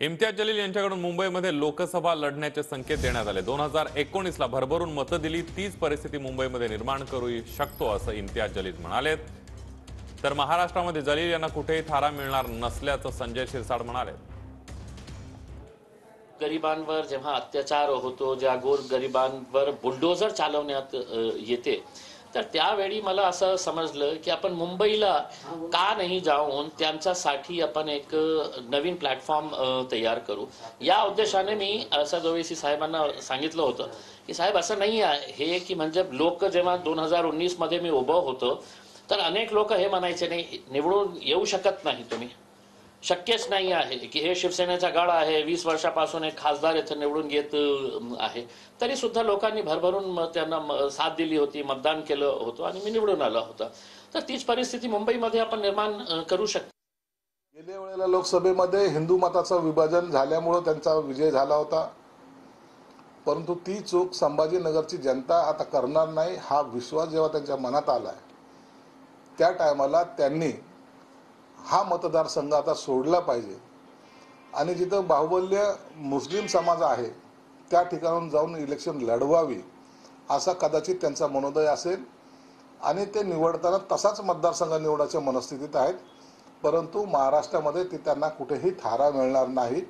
इम्तियाज जलील यांच्याकडून मुंबईमध्ये लोकसभा लढण्याचे संकेत देण्यात आले। 2019ला भरभरून मतं दिली, तीच परिस्थिती मुंबईमध्ये निर्माण करू शकतो असं इम्तियाज जलील म्हणाले। तर महाराष्ट्रामध्ये जलील यांना कुठेही थारा मिळणार नसल्याचं संजय शिरसाट म्हणाले। गरिबांवर जेव्हा अत्याचार होतो, ज्या गोर गरिबांवर बुलडोजर चालवण्यात येते, तर त्यावेळी मला असं समजलं की आपण मुंबईला का नाही जाऊन त्यांच्यासाठी आपण एक नवीन प्लॅटफॉर्म तयार करू। या उद्देशाने मी असद ओवैसी साहेबांना सांगितलं होतं की साहेब असं नाही आहे हे की म्हणजे लोक जेव्हा 2019 मध्ये मी उभं होतो तर अनेक लोक हे म्हणायचे नाही निवडून येऊ शकत नाही तुम्ही, शक्यच नाही आहे की हे शिवसेनेचा गड आहे, 20 वर्षापासून एक खासदार इथे निवडून येत आहे, तरी सुद्धा लोकांनी भरभरून त्यांना साथ दिली होती, मतदान केलं होतं आणि मी निवडून आलो होता। तर तीच परिस्थिती मुंबईमध्ये आपण निर्माण करू शकतो। गेल्या वेळेला लोकसभेमध्ये हिंदू मताचं विभाजन झाल्यामुळे त्यांचा विजय झाला होता, परंतु ती चूक संभाजीनगरची जनता आता करणार नाही हा विश्वास जेव्हा त्यांच्या मनात आलाय त्या टायमाला त्यांनी हा मतदारसंघ आता सोडला पाहिजे आणि जिथं बाहुबल्य मुस्लिम समाज आहे त्या ठिकाणून जाऊन इलेक्शन लढवावी असा कदाचित त्यांचा मनोदय असेल आणि ते निवडताना तसाच मतदारसंघ निवडायच्या मनस्थितीत आहेत। परंतु महाराष्ट्रामध्ये ते त्यांना कुठेही थारा मिळणार नाही।